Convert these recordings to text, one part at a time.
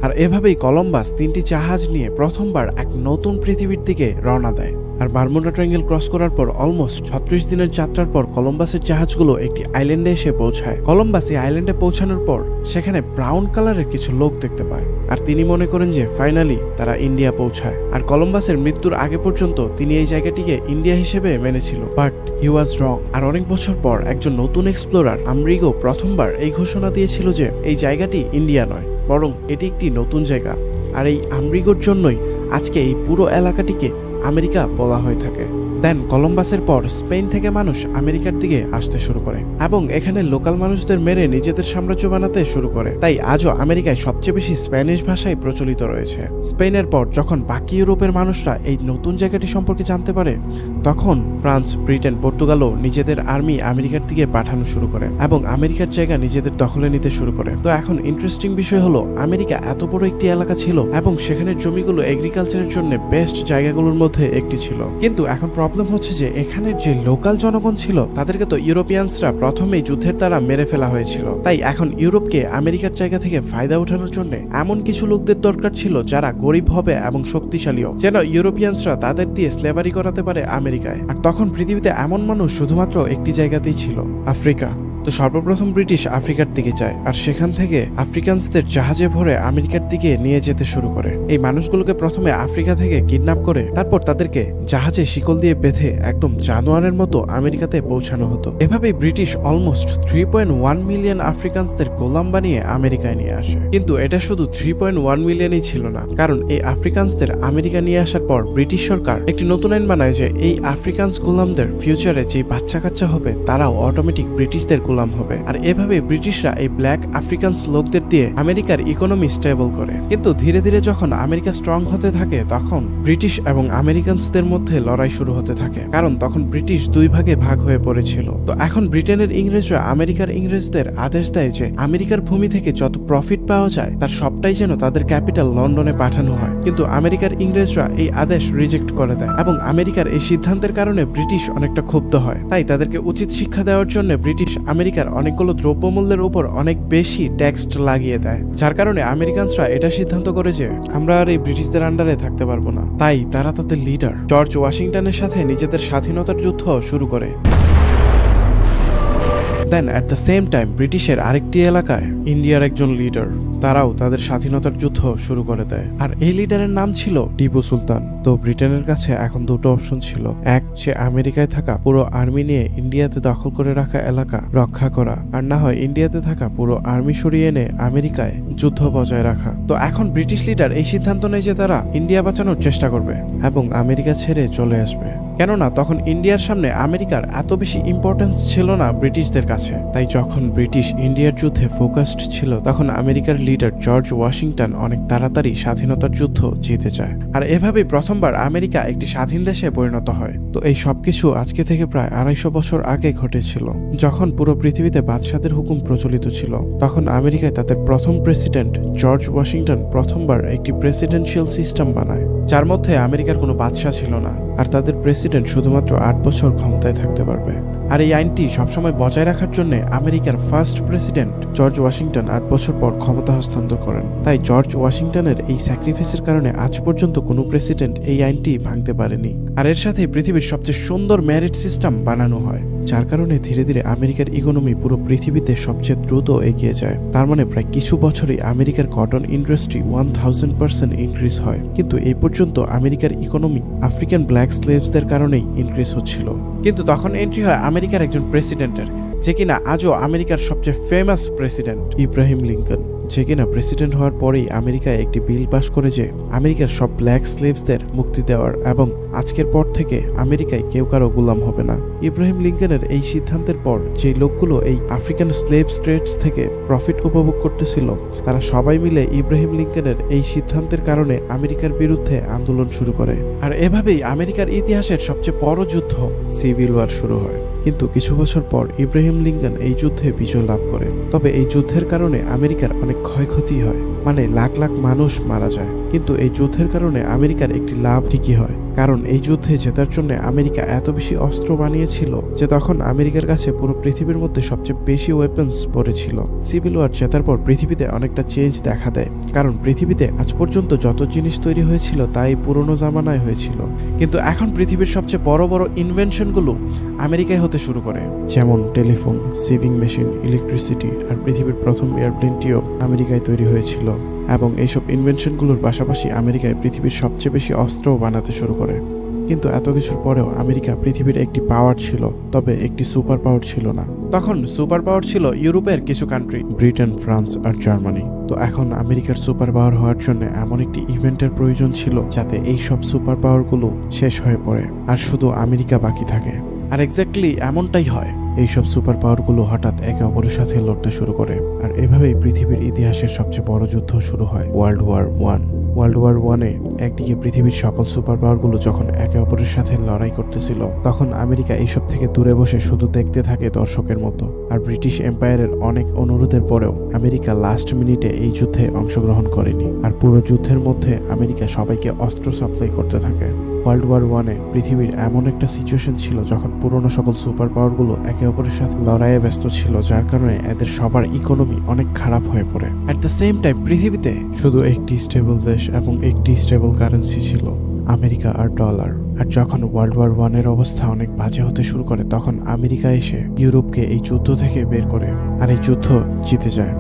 আর এভাবেই কলম্বাস 3টি জাহাজ নিয়ে প্রথমবার এক নতুন পৃথিবীর দিকে রওনা দেয়। আর বারমুডা ট্রায়াঙ্গেল ক্রস করার পর অলমোস্ট 36 দিনের যাত্রার পর কলম্বাসের জাহাজগুলো একটি আইল্যান্ডে এসে পৌঁছায়। কলম্বাস এই আইল্যান্ডে পৌঁছানোর পর সেখানে ব্রাউন কালারের কিছু লোক দেখতে পায়, আর তিনি মনে করেন যে ফাইনালি তারা ইন্ডিয়া পৌঁছায়। আর কলম্বাসের মৃত্যুর আগে পর্যন্ত তিনি এই জায়গাটিকে ইন্ডিয়া হিসেবে মেনেছিল, বাট হি ওয়াজ রং। আর অনেক বছর পর একজন নতুন এক্সপ্লোরার আমেরিগো প্রথমবার এই ঘোষণা দিয়েছিল যে এই জায়গাটি ইন্ডিয়া নয়, বরং এটি একটি নতুন জায়গা। আর এই আমেরিগোর জন্যই আজকে এই পুরো এলাকাটিকে আমেরিকা বলা হয়ে থাকে। দেন কলম্বাসের পর স্পেন থেকে মানুষ আমেরিকার দিকে আসতে শুরু করে এবং এখানে লোকাল মানুষদের মেরে নিজেদের সাম্রাজ্য বানাতে শুরু করে। তাই আজও আমেরিকায় সবচেয়ে বেশি স্প্যানিশ ভাষায় প্রচলিত রয়েছে। স্পেনের পর যখন বাকি ইউরোপের মানুষরা এই নতুন জায়গাটি সম্পর্কে জানতে পারে, তখন ফ্রান্স, ব্রিটেন, পর্তুগালও নিজেদের আর্মি আমেরিকার দিকে পাঠানো শুরু করে এবং আমেরিকার জায়গা নিজেদের দখলে নিতে শুরু করে। তো এখন ইন্টারেস্টিং বিষয় হলো, আমেরিকা এত বড় একটি এলাকা ছিল এবং সেখানের জমিগুলো এগ্রিকালচারের জন্য বেস্ট জায়গাগুলোর মধ্যে একটি ছিল। কিন্তু এখন প্রবলেম হচ্ছে যে এখানের যে লোকাল জনগণ ছিল তাদেরকে তো ইউরোপিয়ানসরা প্রথমেই যুদ্ধের দ্বারা মেরে ফেলা হয়েছিল। তাই এখন ইউরোপকে আমেরিকার জায়গা থেকে ফায়দা ওঠানোর জন্য এমন কিছু লোকদের দরকার ছিল যারা গরিব হবে এবং শক্তিশালীও, যেন ইউরোপিয়ানসরা তাদের দিয়ে স্লেভারি করাতে পারে আমেরিকায়। আর তখন পৃথিবীতে এমন মানুষ শুধুমাত্র একটি জায়গাতেই ছিল, আফ্রিকা। তো সর্বপ্রথম ব্রিটিশ আফ্রিকার দিকে যায় আর সেখান থেকে আফ্রিকানসদের জাহাজে ভরে আমেরিকার দিকে নিয়ে যেতে শুরু করে। এই মানুষগুলোকে প্রথমে আফ্রিকা থেকে কিডন্যাপ করে তারপর তাদেরকে জাহাজে শিকল দিয়ে বেঁধে একদম জানোয়ারের মতো আমেরিকাতে পৌঁছানো হতো। এভাবেই ব্রিটিশ অলমোস্ট 3.1 মিলিয়ন আফ্রিকানসদের গোলাম বানিয়ে আমেরিকায় নিয়ে আসে। কিন্তু এটা শুধু 3.1 মিলিয়নই ছিল না, কারণ এই আফ্রিকানসদের আমেরিকা নিয়ে আসার পর ব্রিটিশ সরকার একটি নতুন আইন বানায় যে এই আফ্রিকানস গোলামদের ফিউচারে যে বাচ্চা কাচ্চা হবে তারাও অটোমেটিক ব্রিটিশদের গোলাম হবে। আর এভাবে ব্রিটিশরা এই ব্ল্যাক আফ্রিকানস লোকদের দিয়ে আমেরিকার ইকোনমি স্টেবল করে। কিন্তু ধীরে ধীরে যখন আমেরিকা স্ট্রং হতে থাকে তখন ব্রিটিশ এবং আমেরিকানসদের মধ্যে লড়াই শুরু হতে থাকে, কারণ তখন ব্রিটিশ দুই ভাগে ভাগ হয়ে পড়েছিল। তো এখন ব্রিটেনের ইংরেজরা আমেরিকার ইংরেজদের আদেশ দেয় যে আমেরিকার ভূমি থেকে যত প্রফিট পাওয়া যায় তার সবটাই যেন তাদের ক্যাপিটাল লন্ডনে পাঠানো হয়। কিন্তু আমেরিকার ইংরেজরা এই আদেশ রিজেক্ট করে দেয় এবং আমেরিকার এই সিদ্ধান্তের কারণে ব্রিটিশ অনেকটা ক্ষুব্ধ হয়। তাই তাদেরকে উচিত শিক্ষা দেওয়ার জন্য ব্রিটিশ আমেরিকার অনেকগুলো দ্রব্যমূল্যের উপর অনেক বেশি ট্যাক্স লাগিয়ে দেয়, যার কারণে আমেরিকানসরা এটা সিদ্ধান্ত করে যে আমরা আর এই ব্রিটিশদের আন্ডারে থাকতে পারবো না। তাই তারা তাদের লিডার জর্জ ওয়াশিংটনের সাথে নিজেদের স্বাধীনতার যুদ্ধ শুরু করে। Then at the same time ব্রিটিশের আরেকটি এলাকায় ইন্ডিয়ার একজন লিডার তারাও তাদের স্বাধীনতার যুদ্ধ শুরু করে দেয়। আর এই লিডারের নাম ছিল টিপু সুলতান। তো ব্রিটেনের কাছে এখন দুটো অপশন ছিল, এক, সে আমেরিকায় থাকা পুরো আর্মি নিয়ে ইন্ডিয়াতে দখল করে রাখা এলাকা রক্ষা করা, আর না হয় ইন্ডিয়াতে থাকা পুরো আর্মি সরিয়ে এনে আমেরিকায় যুদ্ধ বজায় রাখা। তো এখন ব্রিটিশ লিডার এই সিদ্ধান্ত নেয় যে তারা ইন্ডিয়া বাঁচানোর চেষ্টা করবে এবং আমেরিকা ছেড়ে চলে আসবে, কেননা তখন ইন্ডিয়ার সামনে আমেরিকার এত বেশি ইম্পর্টেন্স ছিল না ব্রিটিশদের কাছে। তাই যখন ব্রিটিশ ইন্ডিয়ার যুদ্ধে ফোকাসড ছিল তখন আমেরিকার লিডার জর্জ ওয়াশিংটন অনেক তাড়াতাড়ি স্বাধীনতার যুদ্ধ জিতে যায়। আর এভাবেই প্রথমবার আমেরিকা একটি স্বাধীন দেশে পরিণত হয়। তো এই সবকিছু আজকে থেকে প্রায় 250 বছর আগে ঘটেছিল, যখন পুরো পৃথিবীতে বাদশাদের হুকুম প্রচলিত ছিল। তখন আমেরিকায় তাদের প্রথম প্রেসিডেন্ট জর্জ ওয়াশিংটন প্রথমবার একটি প্রেসিডেন্সিয়াল সিস্টেম বানায়, যার মধ্যে আমেরিকার কোনো বাদশা ছিল না, আর তাদের প্রেসিডেন্ট শুধুমাত্র 8 বছর ক্ষমতায় থাকতে পারবে। আর এই আইনটি সবসময় বজায় রাখার জন্য আমেরিকার ফার্স্ট প্রেসিডেন্ট জর্জ ওয়াশিংটন 8 বছর পর ক্ষমতা হস্তান্তর করেন। তাই জর্জ ওয়াশিংটনের এই স্যাক্রিফাইসের কারণে আজ পর্যন্ত কোনো প্রেসিডেন্ট এই আইনটি ভাঙতে পারেনি। আর এর সাথে পৃথিবীর সবচেয়ে সুন্দর মেরিট সিস্টেম বানানো হয়, যার কারণে ধীরে ধীরে আমেরিকার ইকোনমি পুরো পৃথিবীতে সবচেয়ে দ্রুত এগিয়ে যায়। তার মানে প্রায় কিছু বছরেই আমেরিকার কটন ইন্ডাস্ট্রি 1000% ইনক্রিজ হয়। কিন্তু এই পর্যন্ত আমেরিকার ইকোনমি আফ্রিকান ব্ল্যাক স্লেভসদের কারণেই ইনক্রিজ হচ্ছিল। কিন্তু তখন এন্ট্রি হয় আমেরিকার একজন প্রেসিডেন্টের, যে কিনা আজও আমেরিকার সবচেয়ে ফেমাস প্রেসিডেন্ট, ইব্রাহিম লিঙ্কন, যে কিনা প্রেসিডেন্ট হওয়ার পরেই আমেরিকায় একটি বিল পাশ করে যে আমেরিকার সব ব্ল্যাক স্লেভসদের মুক্তি দেওয়ার এবং আজকের পর থেকে আমেরিকায় কেউ কারো গোলাম হবে না। ইব্রাহিম লিঙ্কনের এই সিদ্ধান্তের পর যে লোকগুলো এই আফ্রিকান স্লেভ ট্রেডস থেকে প্রফিট উপভোগ করতেছিল তারা সবাই মিলে ইব্রাহিম লিঙ্কনের এই সিদ্ধান্তের কারণে আমেরিকার বিরুদ্ধে আন্দোলন শুরু করে। আর এভাবেই আমেরিকার ইতিহাসের সবচেয়ে বড় যুদ্ধ সিভিল ওয়ার শুরু হয়। কিন্তু কিছু বছর পর ইব্রাহিম লিঙ্কন এই যুদ্ধে বিজয় লাভ করে। তবে এই যুদ্ধের কারণে আমেরিকার অনেক ক্ষয়ক্ষতি হয়, মানে লাখ লাখ মানুষ মারা যায়। কিন্তু এই যুদ্ধের কারণে আমেরিকার একটি লাভ ঠিকই হয়, কারণ এই যুদ্ধে জেতার জন্য আমেরিকা এত বেশি অস্ত্র বানিয়েছিল যে তখন আমেরিকার কাছে পুরো পৃথিবীর মধ্যে সবচেয়ে বেশি ওয়েপন্স পড়েছিল। সিভিল ওয়ার জেতার পর পৃথিবীতে অনেকটা চেঞ্জ দেখা দেয়, কারণ পৃথিবীতে আজ পর্যন্ত যত জিনিস তৈরি হয়েছিল তাই পুরনো জামানায় হয়েছিল, কিন্তু এখন পৃথিবীর সবচেয়ে বড় বড় ইনভেনশনগুলো আমেরিকায় হতে শুরু করে, যেমন টেলিফোন, সিভিং মেশিন, ইলেকট্রিসিটি, আর পৃথিবীর প্রথম এয়ারপ্লেনটিও আমেরিকায় তৈরি হয়েছিল। এবং এইসব ইনভেনশনগুলোর পাশাপাশি আমেরিকায় পৃথিবীর সবচেয়ে বেশি অস্ত্রও বানাতে শুরু করে। কিন্তু এত কিছুর পরেও আমেরিকা পৃথিবীর একটি পাওয়ার ছিল, তবে একটি সুপার পাওয়ার ছিল না। তখন সুপার পাওয়ার ছিল ইউরোপের কিছু কান্ট্রি, ব্রিটেন, ফ্রান্স আর জার্মানি। তো এখন আমেরিকার সুপার পাওয়ার হওয়ার জন্য এমন একটি ইভেন্টের প্রয়োজন ছিল যাতে এই সব সুপার পাওয়ারগুলো শেষ হয়ে পড়ে আর শুধু আমেরিকা বাকি থাকে। আর এক্স্যাক্টলি এমনটাই হয়। এইসব সুপার পাওয়ারগুলো হঠাৎ একে অপরের সাথে লড়তে শুরু করে, আর এভাবেই পৃথিবীর ইতিহাসের সবচেয়ে বড় যুদ্ধ শুরু হয়, ওয়ার্ল্ড ওয়ার 1। ওয়ার্ল্ড ওয়ার 1-এ একদিকে পৃথিবীর সকল সুপার পাওয়ারগুলো যখন একে অপরের সাথে লড়াই করতেছিল, তখন আমেরিকা এইসব থেকে দূরে বসে শুধু দেখতে থাকে দর্শকের মতো। আর ব্রিটিশ এম্পায়ারের অনেক অনুরোধের পরেও আমেরিকা লাস্ট মিনিটে এই যুদ্ধে অংশগ্রহণ করেনি, আর পুরো যুদ্ধের মধ্যে আমেরিকা সবাইকে অস্ত্র সাপ্লাই করতে থাকে। ওয়ার্ল্ড ওয়ার 1-এ পৃথিবীর এমন একটা সিচুয়েশন ছিল যখন পুরনো সকল সুপার পাওয়ারগুলো একে অপরের সাথে লড়াইয়ে ব্যস্ত ছিল, যার কারণে এদের সবার ইকোনমি অনেক খারাপ হয়ে পড়ে। অ্যাট দ্য সেম টাইম পৃথিবীতে শুধু একটি স্টেবল দেশ এবং একটি স্টেবল কারেন্সি ছিল, আমেরিকা আর ডলার। আর যখন ওয়ার্ল্ড ওয়ার 1-এর অবস্থা অনেক বাজে হতে শুরু করে, তখন আমেরিকা এসে ইউরোপকে এই যুদ্ধ থেকে বের করে আর এই যুদ্ধ জিতে যায়।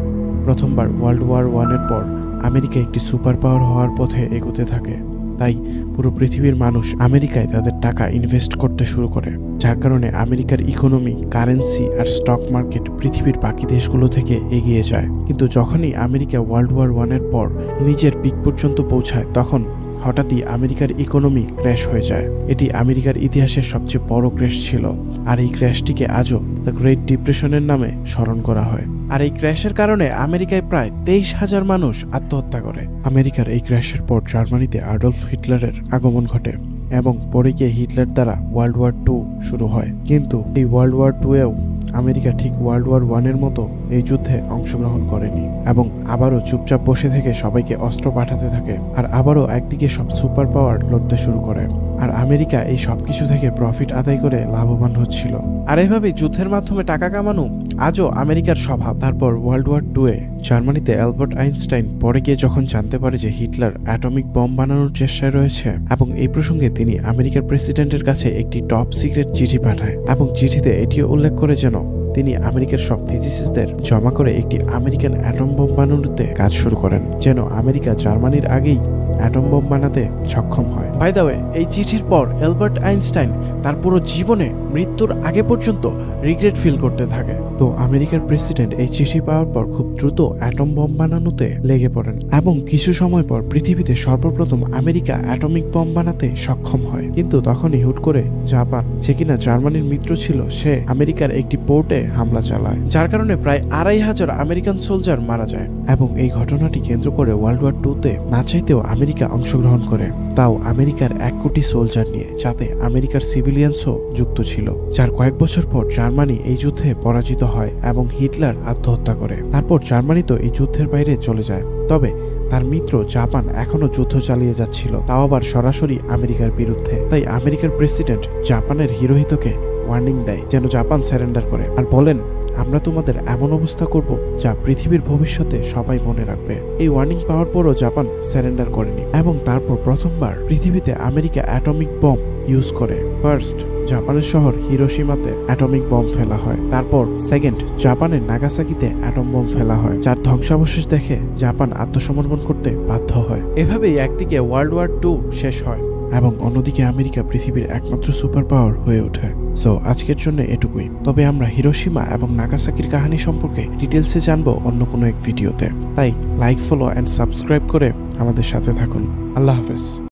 প্রথমবার ওয়ার্ল্ড ওয়ার 1-এর পর আমেরিকা একটি সুপার পাওয়ার হওয়ার পথে এগোতে থাকে। তাই পুরো পৃথিবীর মানুষ আমেরিকায় তাদের টাকা ইনভেস্ট করতে শুরু করে, যার কারণে আমেরিকার ইকোনমি, কারেন্সি আর স্টক মার্কেট পৃথিবীর বাকি দেশগুলো থেকে এগিয়ে যায়। কিন্তু যখনই আমেরিকা ওয়ার্ল্ড ওয়ার 1-এর পর নিজের পিক পর্যন্ত পৌঁছায়, তখন হঠাৎই আমেরিকার ইকোনমি ক্র্যাশ হয়ে যায়। এটি আমেরিকার ইতিহাসের সবচেয়ে বড় ক্র্যাশ ছিল, আর এই ক্র্যাশটিকে আজও দ্য গ্রেট ডিপ্রেশনের নামে স্মরণ করা হয়। আর এই ক্র্যাশের কারণে আমেরিকায় প্রায় 23,000 মানুষ আত্মহত্যা করে। আমেরিকার এই ক্র্যাশের পর জার্মানিতে অ্যাডলফ হিটলারের আগমন ঘটে এবং পরে গিয়ে হিটলার দ্বারা ওয়ার্ল্ড ওয়ার 2 শুরু হয়। কিন্তু এই ওয়ার্ল্ড ওয়ার 2-এও আমেরিকা ঠিক ওয়ার্ল্ড ওয়ার 1-এর মতো এই যুদ্ধে অংশগ্রহণ করেনি এবং আবারও চুপচাপ বসে থেকে সবাইকে অস্ত্র পাঠাতে থাকে, আর আবারও একদিকে সব সুপার পাওয়ার লড়তে শুরু করে, আর আমেরিকা এই সবকিছু থেকে প্রফিট আদায় করে লাভবান হচ্ছিল। আর এভাবে যুদ্ধের মাধ্যমে টাকা কামানো আজও আমেরিকার স্বভাব। তারপর ওয়ার্ল্ড ওয়ার 2-এ জার্মানিতে অ্যালবার্ট আইনস্টাইন পরে গিয়ে যখন জানতে পারে যে হিটলার অ্যাটমিক বম বানানোর চেষ্টায় রয়েছে, এবং এই প্রসঙ্গে তিনি আমেরিকার প্রেসিডেন্টের কাছে একটি টপ সিক্রেট চিঠি পাঠায় এবং চিঠিতে এটিও উল্লেখ করে যেন তিনি আমেরিকার সব ফিজিসিস্টদের জমা করে একটি আমেরিকান অ্যাটম বোম বানানোতে কাজ শুরু করেন, যেন আমেরিকা জার্মানির আগেই অ্যাটম বোম বানাতে সক্ষম হয়। বাই দ্য ওয়ে, এই চিঠির পর অ্যালবার্ট আইনস্টাইন তার পুরো জীবনে মৃত্যুর আগে পর্যন্ত রিগ্রেট ফিল করতে থাকে। তো আমেরিকার প্রেসিডেন্ট এই চিঠি পাওয়ার পর খুব দ্রুত অ্যাটম বম বানানোতে লেগে পড়েন এবং কিছু সময় পর পৃথিবীতে সর্বপ্রথম আমেরিকা অ্যাটমিক বম বানাতে সক্ষম হয়। কিন্তু তখনই হুট করে জাপান, যে কিনা জার্মানির মিত্র ছিল, সে আমেরিকার একটি পোর্টে হামলা চালায়, যার কারণে প্রায় 2,500 আমেরিকান সোলজার মারা যায়। এবং এই ঘটনাটি কেন্দ্র করে ওয়ার্ল্ড ওয়ার 2-তে না চাইতেও আমেরিকা অংশগ্রহণ করে, তাও আমেরিকার 1 কোটি সোলজার নিয়ে, যাতে আমেরিকার সিভিলিয়ানসও যুক্ত ছিল। যার কয়েক বছর পর জার্মানি এই যুদ্ধে পরাজিত হয় এবং হিটলার আত্মহত্যা করে। তারপর জার্মানি তো এই যুদ্ধের বাইরে চলে যায়, তবে তার মিত্র জাপান এখনো যুদ্ধ চালিয়ে যাচ্ছিল, তাও আবার সরাসরি আমেরিকার বিরুদ্ধে। তাই আমেরিকার প্রেসিডেন্ট জাপানের হিরোহিতোকে ওয়ার্নিং দেয় যেন জাপান সারেন্ডার করে, আর বলেন, আমরা তোমাদের এমন অবস্থা করব যা পৃথিবীর ভবিষ্যতে সবাই মনে রাখবে। এই ওয়ার্নিং পাওয়ার পরও জাপান সারেন্ডার করেনি এবং তারপর প্রথমবার পৃথিবীতে আমেরিকা অ্যাটমিক বম ইউজ করে। ফার্স্ট, জাপানের শহর হিরোশিমাতে অ্যাটমিক বম ফেলা হয়। তারপর সেকেন্ড, জাপানের নাগাসাকিতে অ্যাটম বম ফেলা হয়, যার ধ্বংসাবশেষ দেখে জাপান আত্মসমর্পণ করতে বাধ্য হয়। এভাবেই একদিকে ওয়ার্ল্ড ওয়ার 2 শেষ হয় এবং অন্যদিকে আমেরিকা পৃথিবীর একমাত্র সুপার পাওয়ার হয়ে ওঠে। সো আজকের জন্য এটুকুই, তবে আমরা হিরোশিমা এবং নাগাসাকির কাহিনী সম্পর্কে ডিটেলসে জানবো অন্য কোনো এক ভিডিওতে। তাই লাইক, ফলো অ্যান্ড সাবস্ক্রাইব করে আমাদের সাথে থাকুন। আল্লাহ হাফেজ।